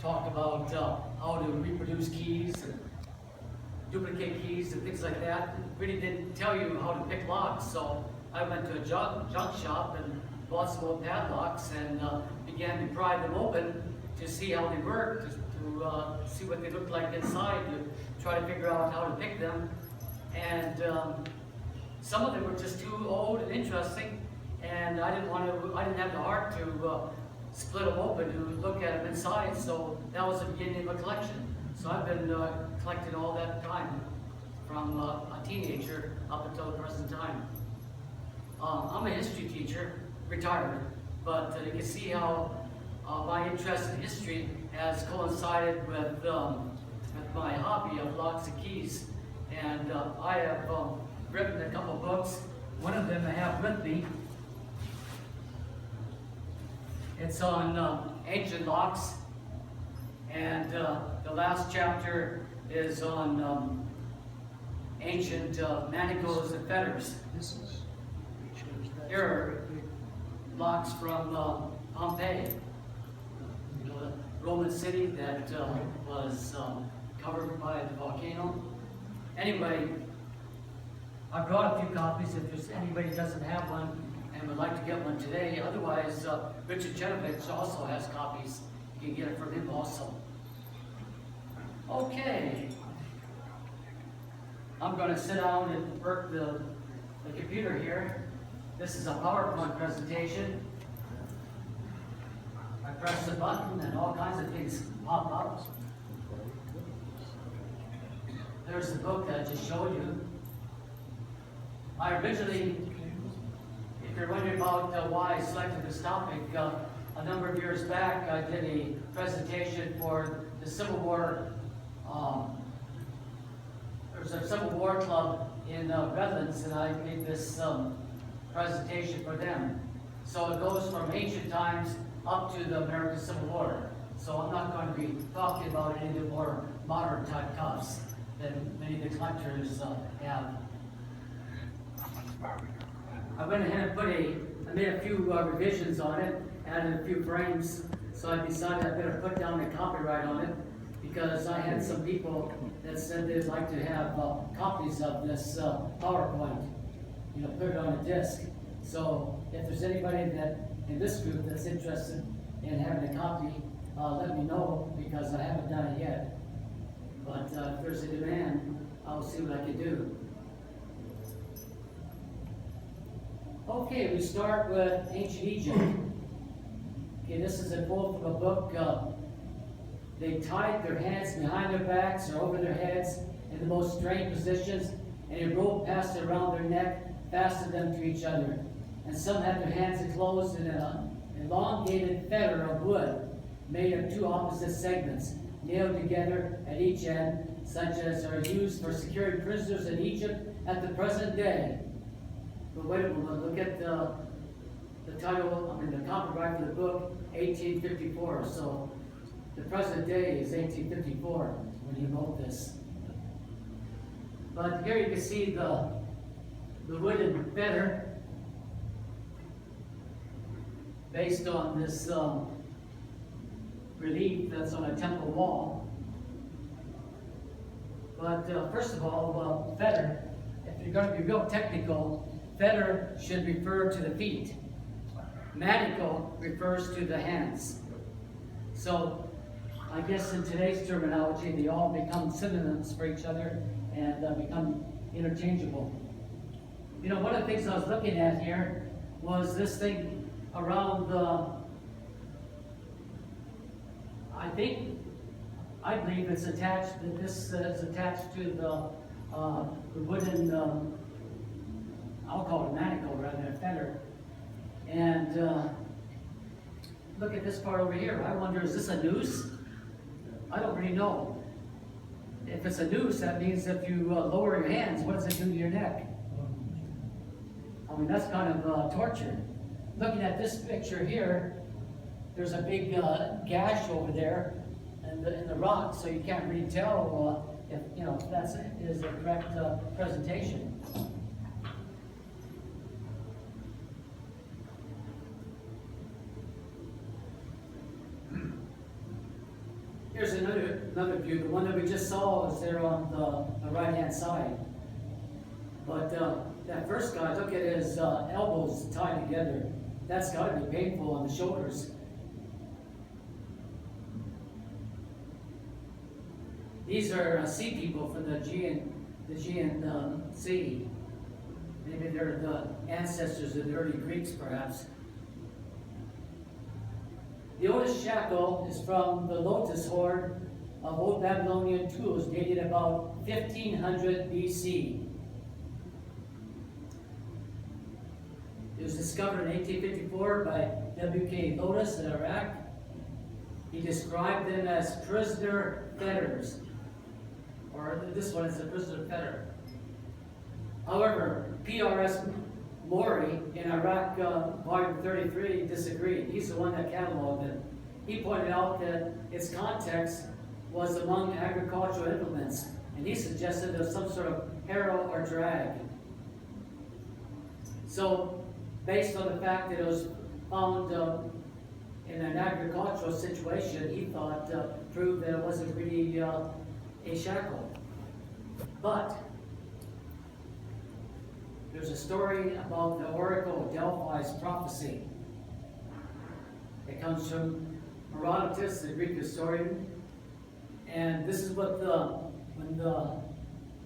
talk about how to reproduce keys and duplicate keys and things like that. It really didn't tell you how to pick locks. So I went to a junk shop and bought some old padlocks and began to pry them open to see how they worked, to see what they looked like inside, to try to figure out how to pick them. And some of them were just too old and interesting, and I didn't have the heart to split them open to look at them inside. So that was the beginning of a collection. So I've been collecting all that time, from a teenager up until the present time. I'm a history teacher, retired, but you can see how my interest in history has coincided with my hobby of locks and keys. And I have written a couple books. One of them I have with me. It's on ancient locks, and the last chapter is on ancient manacles and fetters. Here are locks from Pompeii, the Roman city that was covered by the volcano. Anyway, I brought a few copies if there's anybody who doesn't have one and would like to get one today. Otherwise, Richard Chenovich also has copies. You can get it from him also. Okay. I'm going to sit down and work the computer here. This is a PowerPoint presentation. I press the button and all kinds of things pop up. There's the book that I just showed you. I originally, if you're wondering about why I selected this topic, a number of years back I did a presentation for the Civil War. There was a Civil War club in Redlands, and I made this presentation for them. So it goes from ancient times up to the American Civil War. So I'm not going to be talking about any of the more modern type cuffs that many of the collectors have. I went ahead and I made a few revisions on it, added a few frames, so I decided I better put down the copyright on it, because I had some people that said they'd like to have copies of this PowerPoint, put it on a disc. So if there's anybody that in this group that's interested in having a copy, let me know, because I haven't done it yet. But if there's a demand, I'll see what I can do. Okay, we start with ancient Egypt. Okay, this is a quote from a book. They tied their hands behind their backs or over their heads in the most strange positions, and a rope passed around their neck, fastened them to each other. And some had their hands enclosed in an elongated fetter of wood made of two opposite segments, nailed together at each end, such as are used for securing prisoners in Egypt at the present day. But wait a moment, look at the title, the copyright for the book, 1854. So the present day is 1854 when he wrote this. But here you can see the wooden fetter based on this relief that's on a temple wall. But first of all, fetter, if you're going to be real technical, fetter should refer to the feet. Manacle refers to the hands. So I guess in today's terminology, they all become synonyms for each other and become interchangeable. One of the things I was looking at here was this thing around I believe it's attached, that this is attached to the wooden, I'll call it a manacle rather than a fetter. And look at this part over here. I wonder, is this a noose? I don't really know. If it's a noose, that means if you lower your hands, what does it do to your neck? That's kind of torture. Looking at this picture here, there's a big gash over there in the rock, so you can't really tell if that is the correct presentation. Here's another view. The one that we just saw is there on the right-hand side. But that first guy, look at his elbows tied together. That's got to be painful on the shoulders. These are sea people from the Aegean Sea. Maybe they're the ancestors of the early Greeks, perhaps. The oldest shackle is from the lotus hoard of Old Babylonian tools dated about 1500 BC. It was discovered in 1854 by W.K. Lotus in Iraq. He described them as prisoner fetters, or this one is a prisoner fetter. However, P.R.S. Maury in Iraq, volume 33, disagreed. He's the one that cataloged it. He pointed out that its context was among agricultural implements, and he suggested there was some sort of harrow or drag. So, based on the fact that it was found in an agricultural situation, he thought proved that it wasn't really a shackle. But there's a story about the Oracle of Delphi's prophecy. It comes from Herodotus, the Greek historian, and this is what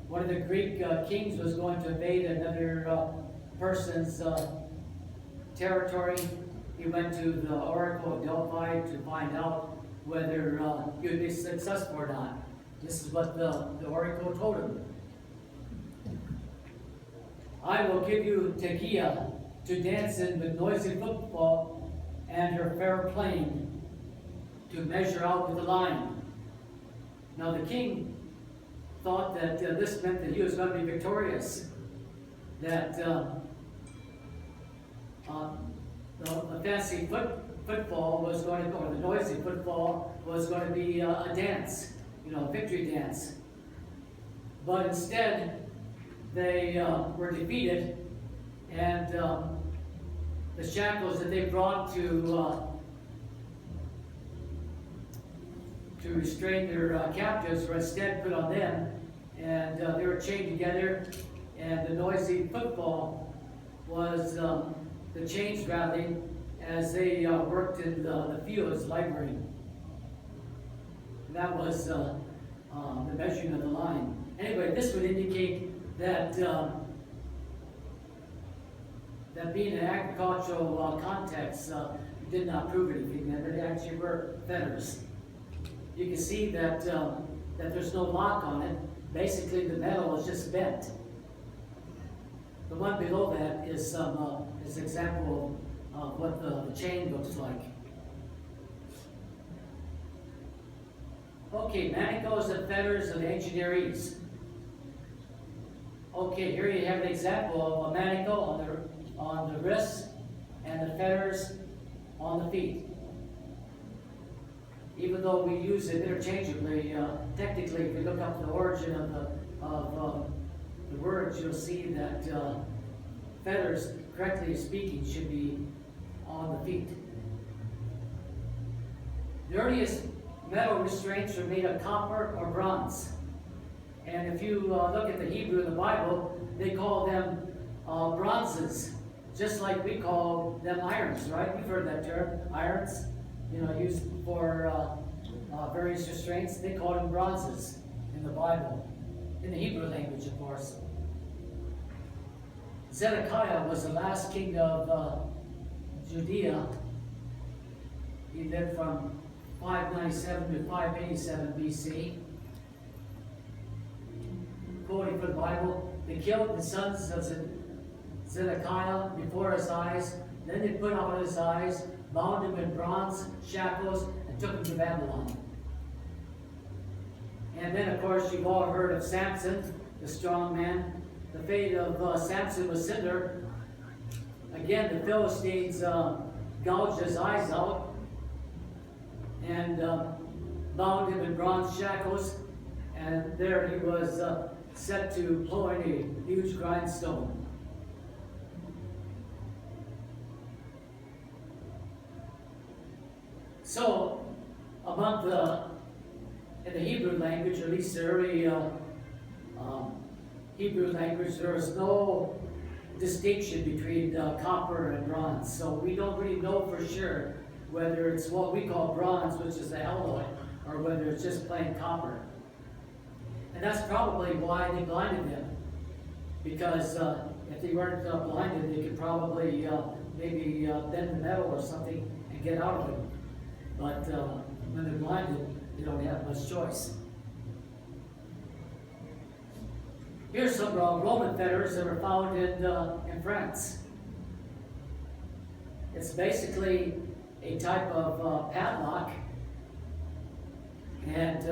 one of the Greek kings was going to invade another person's territory. He went to the Oracle of Delphi to find out whether he would be successful or not. This is what the Oracle told him. I will give you Tegia to dance in with noisy footfall, and her fair plain to measure out with the line. Now the king thought that this meant that he was going to be victorious, that the fancy footfall was going to, or the noisy footfall was going to be a dance, a victory dance. But instead, they were defeated, and the shackles that they brought to restrain their captives were instead put on them, and they were chained together, and the noisy footfall was the chains rattling as they worked in the fields laboring. And that was the measuring of the line. Anyway, this would indicate that that being an agricultural context did not prove anything, that they actually were fetters. You can see that that there's no lock on it. Basically, the metal is just bent. The one below that is an example of what the chain looks like. Okay, manacles and fetters of the ancient Near East. Okay, here you have an example of a manacle on the wrists and the fetters on the feet. Even though we use it interchangeably, technically, if you look up the origin of the words, you'll see that fetters, correctly speaking, should be on the feet. The earliest metal restraints were made of copper or bronze. And if you look at the Hebrew in the Bible, they call them bronzes, just like we call them irons, right? You've heard that term, irons, used for various restraints. They call them bronzes in the Bible, in the Hebrew language, of course. Zedekiah was the last king of Judea. He lived from 597 to 587 BC. Quoting from the Bible, they killed the sons of Zedekiah before his eyes. Then they put out his eyes, bound him in bronze shackles, and took him to Babylon. And then, of course, you've all heard of Samson, the strong man. The fate of Samson was similar. Again, the Philistines gouged his eyes out and bound him in bronze shackles, and there he was set to pulling a huge grindstone. So, among in the Hebrew language, or at least the early Hebrew language, there was no distinction between copper and bronze. So we don't really know for sure whether it's what we call bronze, which is the alloy, or whether it's just plain copper. And that's probably why they blinded them. Because if they weren't blinded, they could probably maybe bend the metal or something and get out of it. But when they're blinded, they don't have much choice. Here's some Roman fetters that were found in France. It's basically a type of padlock, and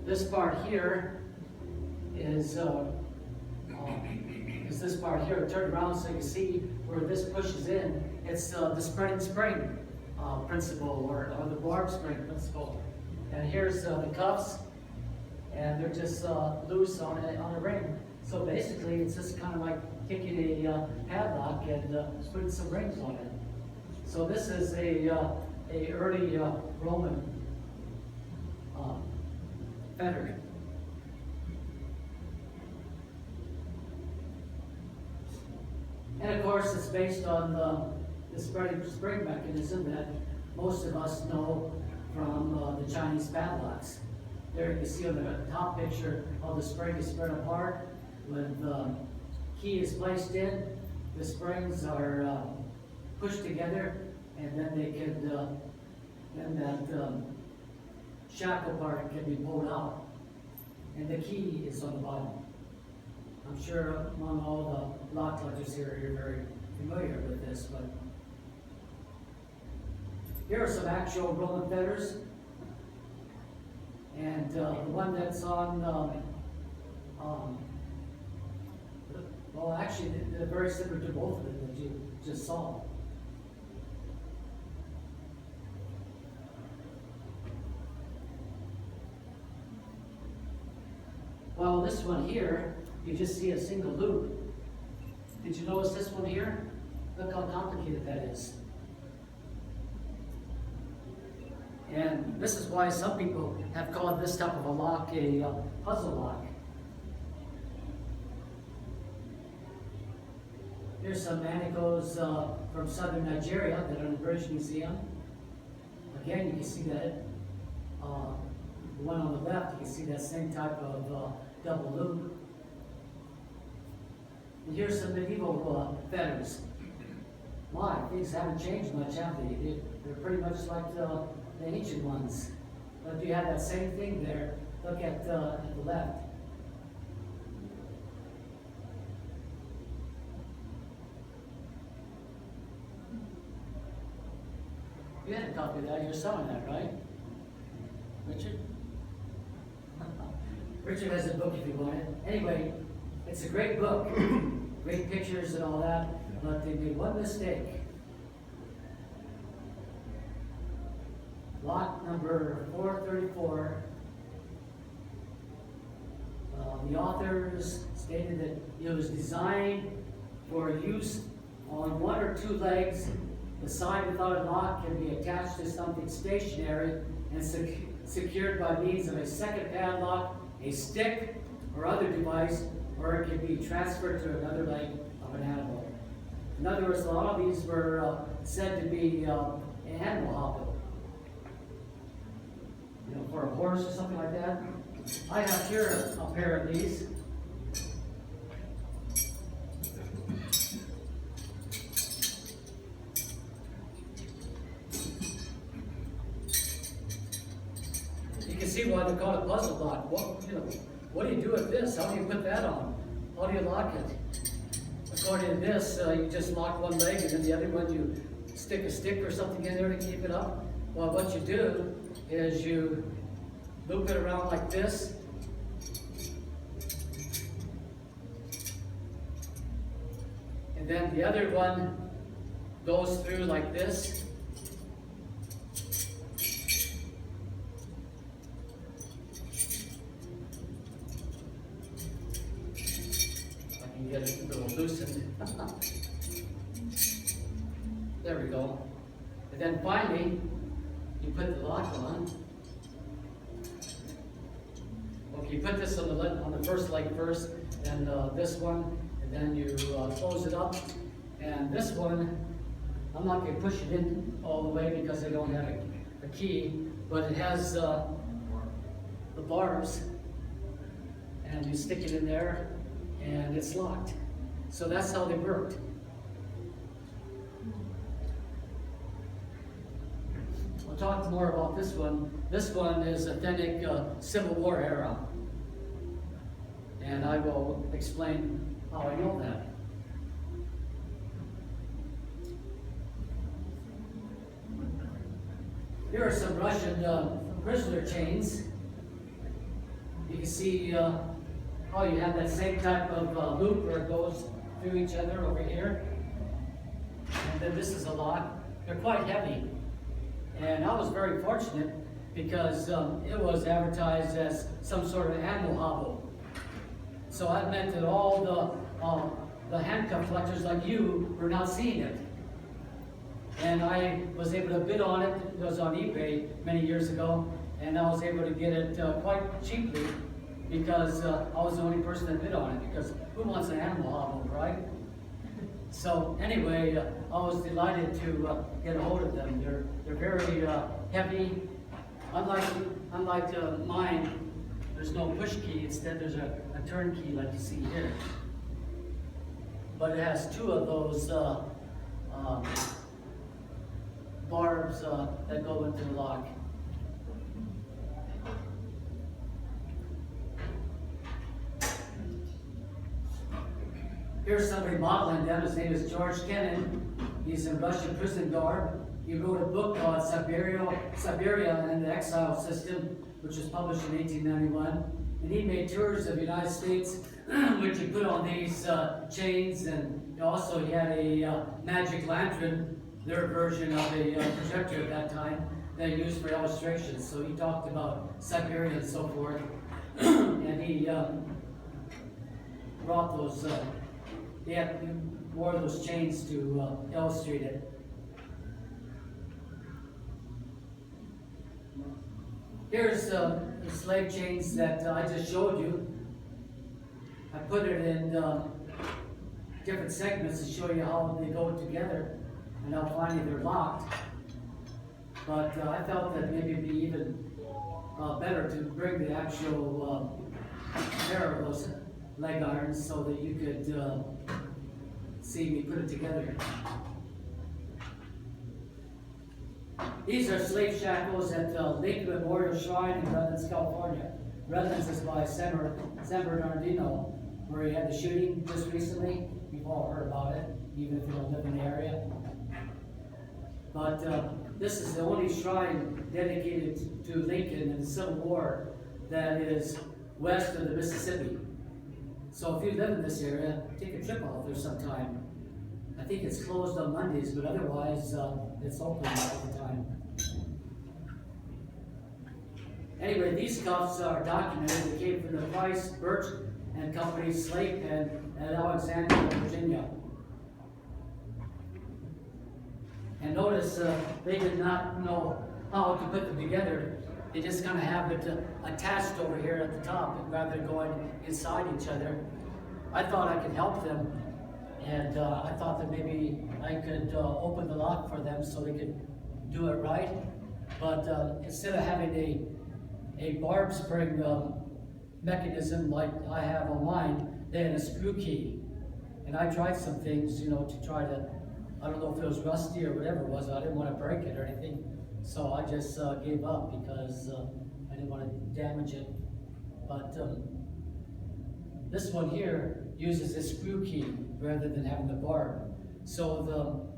this part here is this part here. Turn around so you can see where this pushes in. It's the spreading spring principle, or the barb spring principle. And here's the cuffs, and they're just loose on a ring. So basically, it's just kind of like taking a padlock and putting some rings on it. So this is a early Roman fetter. And of course, it's based on the spreading spring mechanism that most of us know from the Chinese padlocks. There you can see on the top picture how the spring is spread apart. When the key is placed in, the springs are pushed together, and then they can, then that shackle part can be pulled out. And the key is on the bottom. I'm sure among all the lock collectors here, you're very familiar with this, but here are some actual Roman fetters. And the one that's on, well, actually, they're very similar to both of them that you just saw. Well, this one here, you just see a single loop. Did you notice this one here? Look how complicated that is. And this is why some people have called this type of a lock a puzzle lock. Here's some manacles from southern Nigeria that are in the British Museum. Again, you can see that the one on the left, you can see that same type of double loop. And here's some medieval fetters. Why? Things haven't changed much, have they? They're pretty much like the ancient ones. But if you have that same thing there, look at the left. You had a copy of that. You're selling that, right? Richard? Richard has a book if you want it. Anyway, it's a great book. Great pictures and all that. But they made one mistake. Lot number 434. The authors stated that it was designed for use on one or two legs. The side without a lock can be attached to something stationary and secured by means of a second padlock, a stick, or other device, or it can be transferred to another leg of an animal. In other words, a lot of these were said to be animal hopping. You know, for a horse or something like that. I have here a pair of these. You can see why they call it puzzle lock. What do you do with this? How do you put that on? How do you lock it? According to this, you just lock one leg and then the other one you stick a stick or something in there to keep it up. Well, what you do is you loop it around like this. And then the other one goes through like this. I can get it a little loosened. There we go. And then finally, you put the lock on. Okay, you put this on the first leg first, and this one, and then you close it up. And this one, I'm not going to push it in all the way because I don't have a key, but it has the barbs, and you stick it in there, and it's locked. So that's how they worked. We'll talk more about this one. This one is authentic Civil War era. And I will explain how I know that. Here are some Russian prisoner chains. You can see how you have that same type of loop where it goes through each other over here. And then this is a lock. They're quite heavy. And I was very fortunate because it was advertised as some sort of animal hobble. So that meant that all the handcuff collectors like you were not seeing it. And I was able to bid on it. It was on eBay many years ago, and I was able to get it quite cheaply because I was the only person that bid on it, because who wants an animal hobble, right? So anyway, I was delighted to get a hold of them. They're very heavy. Unlike mine, there's no push key. Instead, there's a turn key like you see here. But it has two of those barbs that go into the lock. Here's somebody modeling them. His name is George Kennan. He's in Russian prison garb. He wrote a book called Siberia and the Exile System, which was published in 1891. And he made tours of the United States, which he put on these chains, and also he had a magic lantern, their version of a projector at that time, they used for illustrations. So he talked about Siberia and so forth. And he brought those, he wore those chains to illustrate it. Here's the slave chains that I just showed you. I put it in different segments to show you how they go together, and now finally they're locked. But I felt that maybe it'd be even better to bring the actual pair of those leg irons so that you could see me put it together. These are slave shackles at the Lincoln Memorial Shrine in Redlands, California. Redlands is by San Bernardino, where he had the shooting just recently. You've all heard about it, even if you don't live in the area. But this is the only shrine dedicated to Lincoln in the Civil War that is west of the Mississippi. So if you live in this area, take a trip out there sometime. I think it's closed on Mondays, but otherwise it's open all the time. Anyway, these cuffs are documented. They came from the Price, Birch and Company's slave pen at Alexandria, Virginia. And notice they did not know how to put them together. They just kind of have it attached over here at the top rather than going inside each other. I thought I could help them, and I thought that maybe I could open the lock for them so they could do it right. But instead of having a barb spring mechanism like I have on mine, they had a screw key. And I tried some things, you know, to try to, I don't know if it was rusty or whatever it was. I didn't want to break it or anything. So I just gave up because I didn't want to damage it. But this one here uses a screw key rather than having the barb. So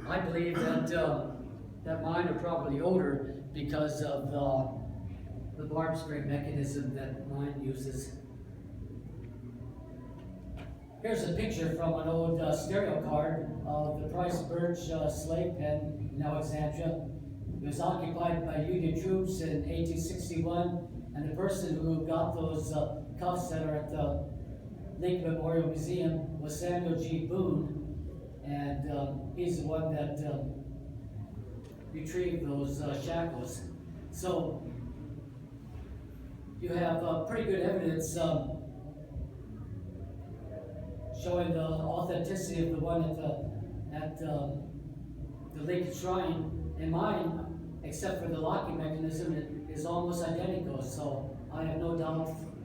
I believe that mine are probably older because of the barb spring mechanism that mine uses. Here's a picture from an old stereo card of the Price Birch slave pen in Alexandria. It was occupied by Union troops in 1861, and the person who got those cuffs that are at the Lincoln Memorial Museum was Samuel G. Boone, and he's the one that retrieve those shackles. So you have pretty good evidence showing the authenticity of the one at the Lincoln Shrine, and mine, except for the locking mechanism, it is almost identical. So I have no doubt